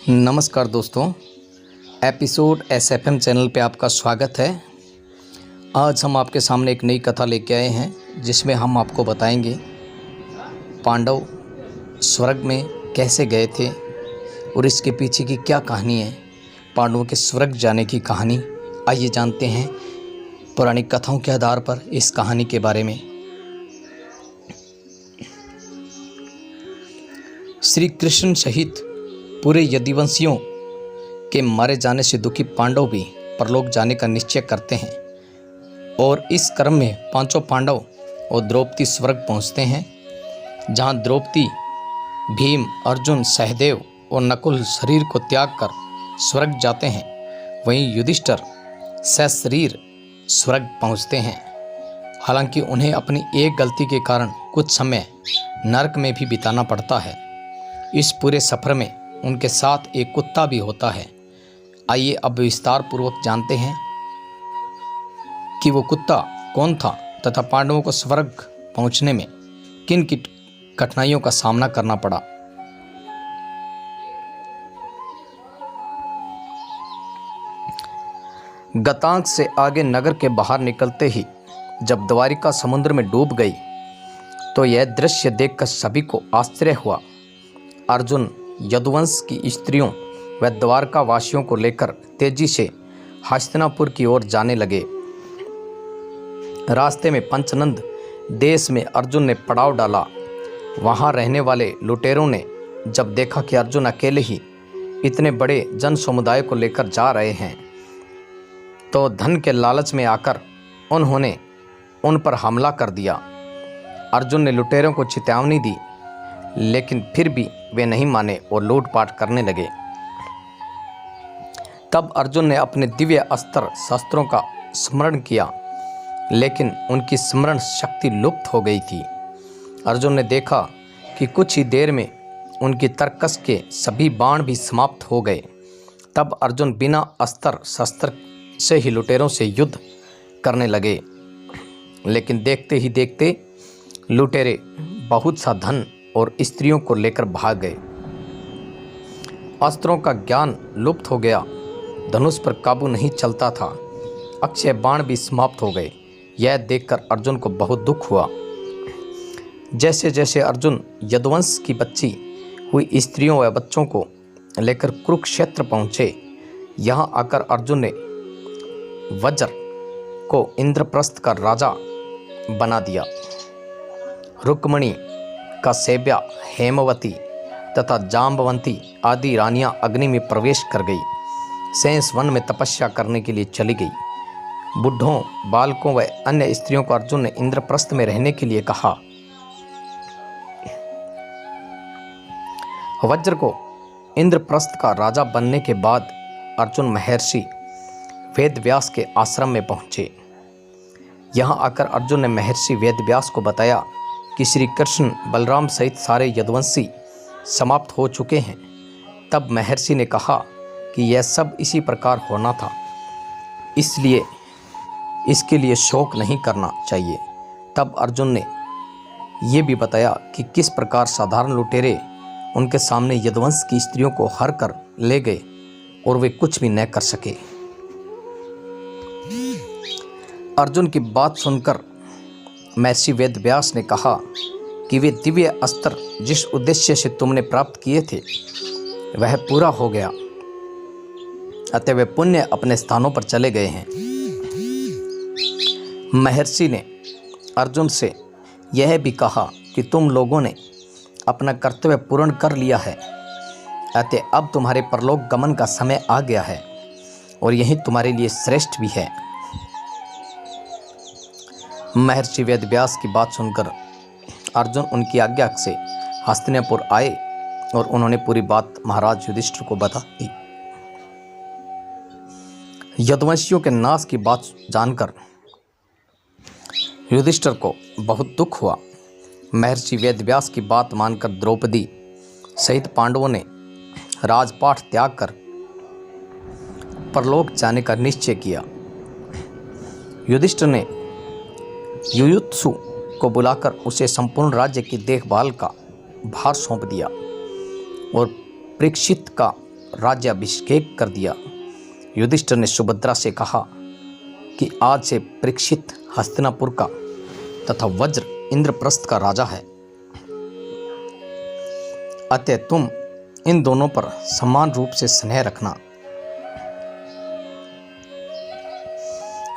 नमस्कार दोस्तों, episode SFM channel पे आपका स्वागत है। आज हम आपके सामने एक नई कथा लेके आए हैं जिसमें हम आपको बताएंगे पांडव स्वर्ग में कैसे गए थे और इसके पीछे की क्या कहानी है, पांडवों के स्वर्ग जाने की कहानी। आइए जानते हैं पौराणिक कथाओं के आधार पर इस कहानी के बारे में। श्री कृष्ण सहित पूरे यदुवंशियों के मारे जाने से दुखी पांडव भी परलोक जाने का निश्चय करते हैं और इस क्रम में पांचों पांडव और द्रौपदी स्वर्ग पहुंचते हैं, जहां द्रौपदी, भीम, अर्जुन, सहदेव और नकुल शरीर को त्याग कर स्वर्ग जाते हैं। वहीं युधिष्ठिर सशरीर स्वर्ग पहुंचते हैं। हालांकि उन्हें अपनी एक गलती के कारण कुछ समय नरक में भी बिताना पड़ता है। इस पूरे सफर में उनके साथ एक कुत्ता भी होता है। आइए अब विस्तार पूर्वक जानते हैं कि वो कुत्ता कौन था तथा पांडवों को स्वर्ग पहुंचने में किन किन कठिनाइयों का सामना करना पड़ा। गतांक से आगे नगर के बाहर निकलते ही जब द्वारिका समुद्र में डूब गई तो यह दृश्य देखकर सभी को आश्चर्य हुआ। अर्जुन यदुवंश की स्त्रियों व द्वारका वासियों को लेकर तेजी से हस्तिनापुर की ओर जाने लगे। रास्ते में पंचनंद देश में अर्जुन ने पड़ाव डाला। वहां रहने वाले लुटेरों ने जब देखा कि अर्जुन अकेले ही इतने बड़े जन समुदाय को लेकर जा रहे हैं तो धन के लालच में आकर उन्होंने उन पर हमला कर दिया। अर्जुन ने लुटेरों को चेतावनी दी, लेकिन फिर भी वे नहीं माने और लूटपाट करने लगे। तब अर्जुन ने अपने दिव्य अस्त्र शस्त्रों का स्मरण किया, लेकिन उनकी स्मरण शक्ति लुप्त हो गई थी। अर्जुन ने देखा कि कुछ ही देर में उनकी तरकस के सभी बाण भी समाप्त हो गए। तब अर्जुन बिना अस्त्र शस्त्र से ही लुटेरों से युद्ध करने लगे, लेकिन देखते ही देखते लुटेरे बहुत सा धन और स्त्रियों को लेकर भाग गए। अस्त्रों का ज्ञान लुप्त हो गया, धनुष पर काबू नहीं चलता था, अक्षय बाण भी समाप्त हो गए। यह देखकर अर्जुन को बहुत दुख हुआ। जैसे जैसे अर्जुन यदुवंश की बच्ची हुई स्त्रियों व बच्चों को लेकर कुरुक्षेत्र पहुँचे, यहाँ आकर अर्जुन ने वज्र को इंद्रप्रस्थ का राजा बना दिया। रुक्मणी का सेव्या हेमवती तथा जाम्बवंती आदि रानियां अग्नि में प्रवेश कर गई। शेष वन में तपस्या करने के लिए चली गई। बुढ़ों, बालकों व अन्य स्त्रियों को अर्जुन ने इंद्रप्रस्थ में रहने के लिए कहा। वज्र को इंद्रप्रस्थ का राजा बनने के बाद अर्जुन महर्षि वेदव्यास के आश्रम में पहुंचे। यहाँ आकर अर्जुन ने महर्षि वेदव्यास को बताया कि श्री कृष्ण बलराम सहित सारे यदुवंशी समाप्त हो चुके हैं। तब महर्षि ने कहा कि यह सब इसी प्रकार होना था, इसलिए इसके लिए शोक नहीं करना चाहिए। तब अर्जुन ने यह भी बताया कि किस प्रकार साधारण लुटेरे उनके सामने यदुवंश की स्त्रियों को हर कर ले गए और वे कुछ भी न कर सके। अर्जुन की बात सुनकर महर्षि वेदव्यास ने कहा कि वे दिव्य अस्त्र जिस उद्देश्य से तुमने प्राप्त किए थे वह पूरा हो गया, अतः वे पुण्य अपने स्थानों पर चले गए हैं। महर्षि ने अर्जुन से यह भी कहा कि तुम लोगों ने अपना कर्तव्य पूर्ण कर लिया है, अतः अब तुम्हारे परलोक गमन का समय आ गया है और यही तुम्हारे लिए श्रेष्ठ भी है। महर्षि वेदव्यास की बात सुनकर अर्जुन उनकी आज्ञा से हस्तिनापुर आए और उन्होंने पूरी बात महाराज युधिष्ठिर को बता दी। यदुवंशियों के नाश की बात जानकर युधिष्ठिर को बहुत दुख हुआ। महर्षि वेदव्यास की बात मानकर द्रौपदी सहित पांडवों ने राजपाट त्याग कर परलोक जाने का निश्चय किया। युधिष्ठिर ने युयुत्सु को बुलाकर उसे संपूर्ण राज्य की देखभाल का भार सौंप दिया। और परीक्षित का राज्याभिषेक कर दिया। युधिष्ठिर ने सुभद्रा से कहा कि आज से परीक्षित हस्तिनापुर का तथा वज्र इंद्रप्रस्थ का राजा है, अतः तुम इन दोनों पर समान रूप से स्नेह रखना।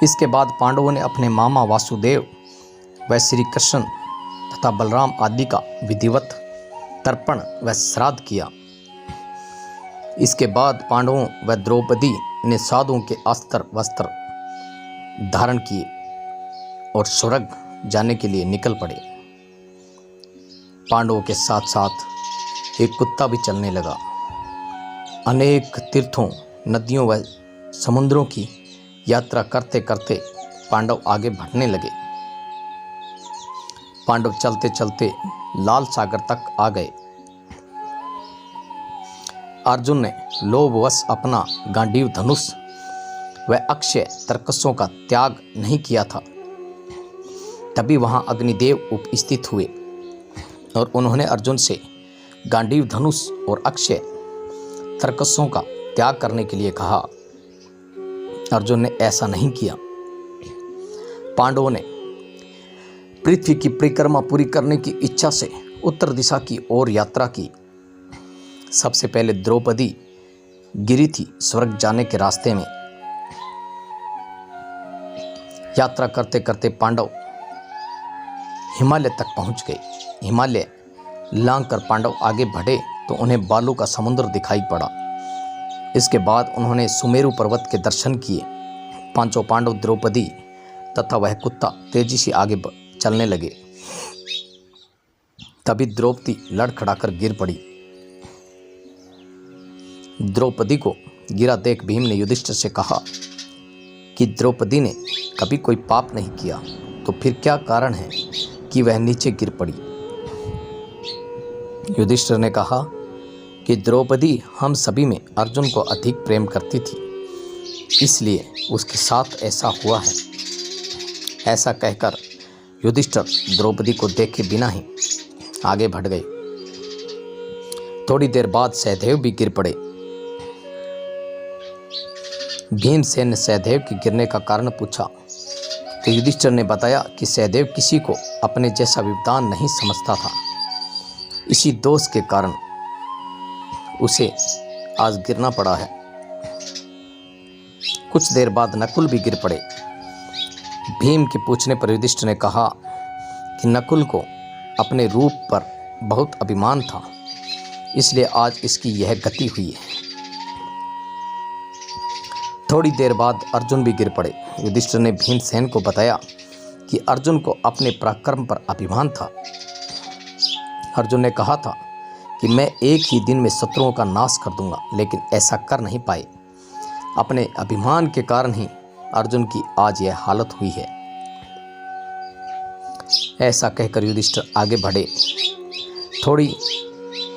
इसके बाद पांडवों ने अपने मामा वासुदेव व श्री कृष्ण तथा बलराम आदि का विधिवत तर्पण व श्राद्ध किया। इसके बाद पांडवों व द्रौपदी ने साधुओं के अस्त्र वस्त्र धारण किए और स्वर्ग जाने के लिए निकल पड़े। पांडवों के साथ साथ एक कुत्ता भी चलने लगा। अनेक तीर्थों, नदियों व समुद्रों की यात्रा करते करते पांडव आगे बढ़ने लगे। पांडव चलते चलते लाल सागर तक आ गए। अर्जुन ने लोभवश अपना गांडीव धनुष व अक्षय तर्कसों का त्याग नहीं किया था। तभी वहां अग्निदेव उपस्थित हुए और उन्होंने अर्जुन से गांडीव धनुष और अक्षय तर्कसों का त्याग करने के लिए कहा। अर्जुन ने ऐसा नहीं किया। पांडवों ने पृथ्वी की परिक्रमा पूरी करने की इच्छा से उत्तर दिशा की ओर यात्रा की। सबसे पहले द्रौपदी गिरी थी स्वर्ग जाने के रास्ते में। यात्रा करते करते पांडव हिमालय तक पहुंच गए। हिमालय लांघकर पांडव आगे बढ़े तो उन्हें बालू का समुद्र दिखाई पड़ा। इसके बाद उन्होंने सुमेरु पर्वत के दर्शन किए। पांचों पांडव, द्रौपदी तथा वह कुत्ता तेजी से आगे चलने लगे। तभी द्रौपदी लड़खड़ाकर गिर पड़ी। द्रौपदी को गिरा देख भीम ने युधिष्ठिर से कहा कि द्रौपदी ने कभी कोई पाप नहीं किया, तो फिर क्या कारण है कि वह नीचे गिर पड़ी। युधिष्ठिर ने कहा कि द्रौपदी हम सभी में अर्जुन को अधिक प्रेम करती थी, इसलिए उसके साथ ऐसा हुआ है। ऐसा कहकर युधिष्ठिर द्रौपदी को देखे बिना ही आगे बढ़ गए। थोड़ी देर बाद सहदेव भी गिर पड़े। भीमसेन ने सहदेव के गिरने का कारण पूछा तो युधिष्ठिर ने बताया कि सहदेव किसी को अपने जैसा विद्वान नहीं समझता था। इसी दोष के कारण उसे आज गिरना पड़ा है। कुछ देर बाद नकुल भी गिर पड़े। भीम के पूछने पर युधिष्ठिर ने कहा कि नकुल को अपने रूप पर बहुत अभिमान था, इसलिए आज इसकी यह गति हुई है। थोड़ी देर बाद अर्जुन भी गिर पड़े। युधिष्ठिर ने भीमसेन को बताया कि अर्जुन को अपने पराक्रम पर अभिमान था। अर्जुन ने कहा था कि मैं एक ही दिन में शत्रुओं का नाश कर दूंगा, लेकिन ऐसा कर नहीं पाए। अपने अभिमान के कारण ही अर्जुन की आज यह हालत हुई है। ऐसा कहकर युधिष्ठिर आगे बढ़े। थोड़ी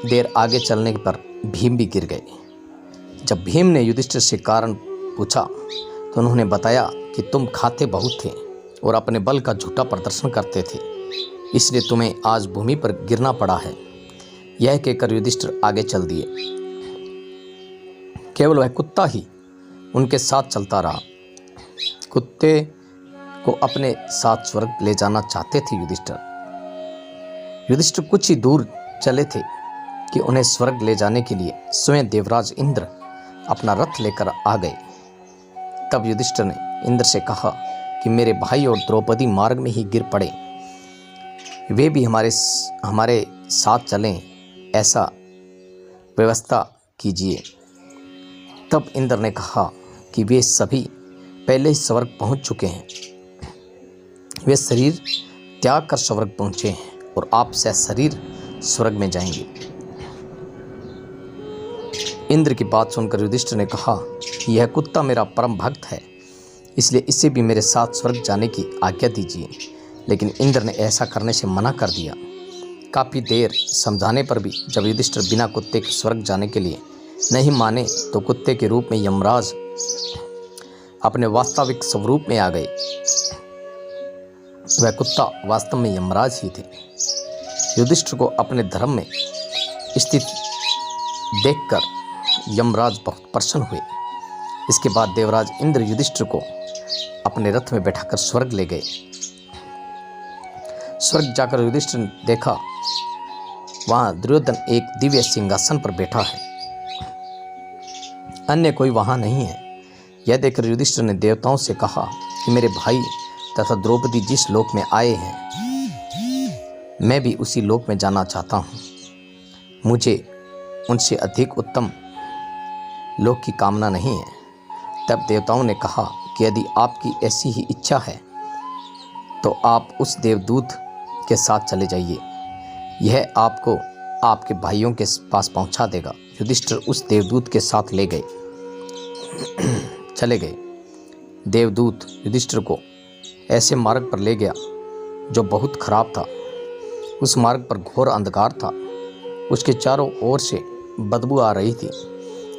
देर आगे चलने पर भीम भी गिर गए। जब भीम ने युधिष्ठिर से कारण पूछा तो उन्होंने बताया कि तुम खाते बहुत थे और अपने बल का झूठा प्रदर्शन करते थे, इसलिए तुम्हें आज भूमि पर गिरना पड़ा है। यह कहकर युधिष्ठिर आगे चल दिए। केवल वह कुत्ता ही उनके साथ चलता रहा। कुत्ते को अपने साथ स्वर्ग ले जाना चाहते थे युधिष्ठिर कुछ ही दूर चले थे कि उन्हें स्वर्ग ले जाने के लिए स्वयं देवराज इंद्र अपना रथ लेकर आ गए। तब युधिष्ठिर ने इंद्र से कहा कि मेरे भाई और द्रौपदी मार्ग में ही गिर पड़े, वे भी हमारे साथ चलें, ऐसा व्यवस्था कीजिए। तब इंद्र ने कहा कि वे सभी पहले ही स्वर्ग पहुंच चुके हैं। वे शरीर त्याग कर स्वर्ग पहुंचे हैं और आप सशरीर स्वर्ग में जाएंगे। इंद्र की बात सुनकर युधिष्ठिर ने कहा कि यह कुत्ता मेरा परम भक्त है, इसलिए इसे भी मेरे साथ स्वर्ग जाने की आज्ञा दीजिए। लेकिन इंद्र ने ऐसा करने से मना कर दिया। काफ़ी देर समझाने पर भी जब युधिष्ठिर बिना कुत्ते के स्वर्ग जाने के लिए नहीं माने तो कुत्ते के रूप में यमराज अपने वास्तविक स्वरूप में आ गए। वह कुत्ता वास्तव में यमराज ही थे। युधिष्ठिर को अपने धर्म में स्थित देखकर यमराज बहुत प्रसन्न हुए। इसके बाद देवराज इंद्र युधिष्ठिर को अपने रथ में बैठाकर स्वर्ग ले गए। स्वर्ग जाकर युधिष्ठिर ने देखा वहां दुर्योधन एक दिव्य सिंहासन पर बैठा है, अन्य कोई वहां नहीं है। यह देखकर युधिष्ठिर ने देवताओं से कहा कि मेरे भाई तथा द्रौपदी जिस लोक में आए हैं, मैं भी उसी लोक में जाना चाहता हूँ। मुझे उनसे अधिक उत्तम लोक की कामना नहीं है। तब देवताओं ने कहा कि यदि आपकी ऐसी ही इच्छा है तो आप उस देवदूत के साथ चले जाइए, यह आपको आपके भाइयों के पास पहुंचा देगा। युधिष्ठिर उस देवदूत के साथ चले गए। देवदूत युधिष्ठिर को ऐसे मार्ग पर ले गया जो बहुत खराब था। उस मार्ग पर घोर अंधकार था। उसके चारों ओर से बदबू आ रही थी।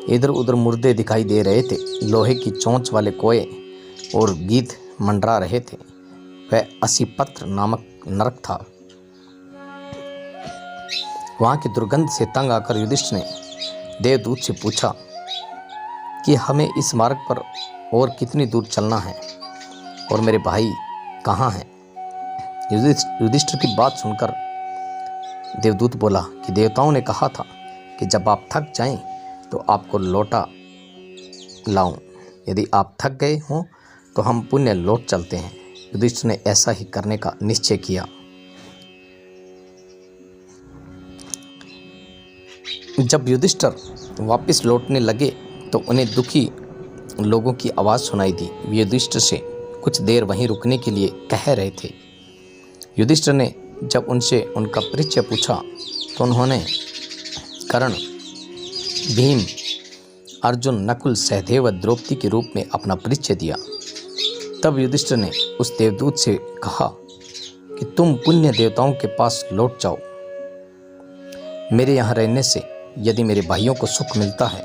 इधर उधर मुर्दे दिखाई दे रहे थे। लोहे की चोंच वाले कोए और गीध मंडरा रहे थे। वह असीपत्र नामक नरक था। वहां की दुर्गंध से तंग आकर युधिष्ठिर ने देवदूत से पूछा कि हमें इस मार्ग पर और कितनी दूर चलना है और मेरे भाई कहाँ हैं। युधिष्ठिर की बात सुनकर देवदूत बोला कि देवताओं ने कहा था कि जब आप थक जाएं तो आपको लौटा लाऊं। यदि आप थक गए हों तो हम पुण्य लौट चलते हैं। युधिष्ठिर ने ऐसा ही करने का निश्चय किया। जब युधिष्ठिर वापस लौटने लगे तो उन्हें दुखी लोगों की आवाज़ सुनाई दी। वे युधिष्ठिर से कुछ देर वहीं रुकने के लिए कह रहे थे। युधिष्ठिर ने जब उनसे उनका परिचय पूछा तो उन्होंने कर्ण, भीम, अर्जुन, नकुल, सहदेव व द्रौपदी के रूप में अपना परिचय दिया। तब युधिष्ठिर ने उस देवदूत से कहा कि तुम पुण्य देवताओं के पास लौट जाओ। मेरे यहाँ रहने से यदि मेरे भाइयों को सुख मिलता है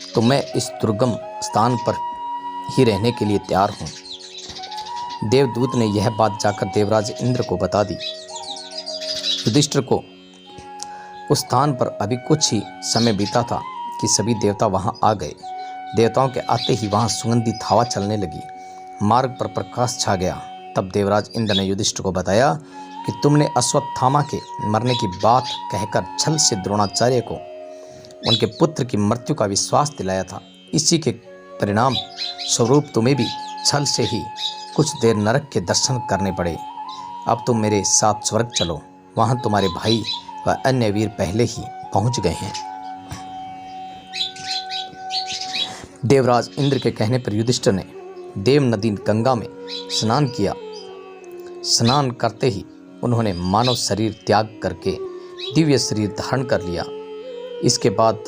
तो मैं इस दुर्गम स्थान पर ही रहने के लिए तैयार हूँ। देवदूत ने यह बात जाकर देवराज इंद्र को बता दी। युधिष्ठिर को उस स्थान पर अभी कुछ ही समय बीता था कि सभी देवता वहां आ गए। देवताओं के आते ही वहां सुगंधित हवा चलने लगी। मार्ग पर प्रकाश छा गया। तब देवराज इंद्र ने युधिष्ठिर को बताया कि तुमने अश्वत्थामा के मरने की बात कहकर छल से द्रोणाचार्य को उनके पुत्र की मृत्यु का विश्वास दिलाया था। इसी के परिणाम स्वरूप तुम्हें भी छल से ही कुछ देर नरक के दर्शन करने पड़े। अब तुम मेरे साथ स्वर्ग चलो, वहां तुम्हारे भाई व अन्य वीर पहले ही पहुंच गए हैं। देवराज इंद्र के कहने पर युधिष्ठिर ने देव नदी गंगा में स्नान किया। स्नान करते ही उन्होंने मानव शरीर त्याग करके दिव्य शरीर धारण कर लिया। इसके बाद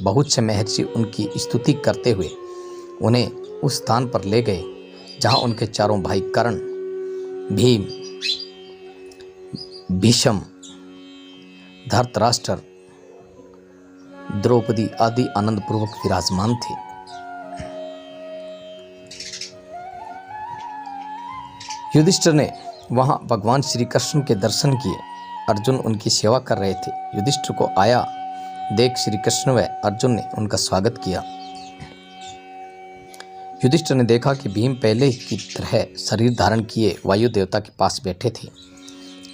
बहुत से महर्षि उनकी स्तुति करते हुए उन्हें उस स्थान पर ले गए जहां उनके चारों भाई कर्ण, भीम, भीष्म, धृतराष्ट्र, द्रौपदी आदि आनंद पूर्वक विराजमान थे। युधिष्ठिर ने वहां भगवान श्री कृष्ण के दर्शन किए। अर्जुन उनकी सेवा कर रहे थे। युधिष्ठिर को आया देख श्री कृष्ण व अर्जुन ने उनका स्वागत किया। युधिष्ठिर ने देखा कि भीम पहले की तरह शरीर धारण किए वायु देवता के पास बैठे थे।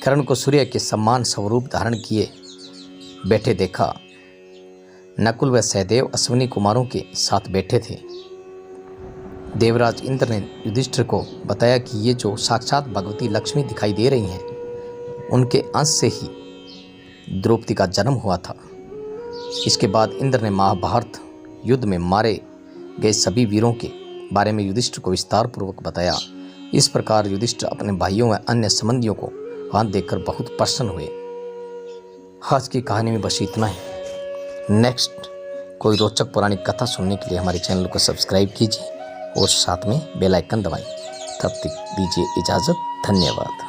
कर्ण को सूर्य के समान स्वरूप धारण किए बैठे देखा। नकुल व सहदेव अश्विनी कुमारों के साथ बैठे थे। देवराज इंद्र ने युधिष्ठिर को बताया कि ये जो साक्षात भगवती लक्ष्मी दिखाई दे रही हैं, उनके अंश से ही द्रौपदी का जन्म हुआ था। इसके बाद इंद्र ने महाभारत युद्ध में मारे गए सभी वीरों के बारे में युधिष्ठिर को विस्तार पूर्वक बताया। इस प्रकार युधिष्ठिर अपने भाइयों व अन्य संबंधियों को वहां देखकर बहुत प्रसन्न हुए। आज की कहानी में बस इतना ही। नेक्स्ट कोई रोचक पौराणिक कथा सुनने के लिए हमारे चैनल को सब्सक्राइब कीजिए और साथ में बेल आइकन दबाएं। तब तक दीजिए इजाज़त। धन्यवाद।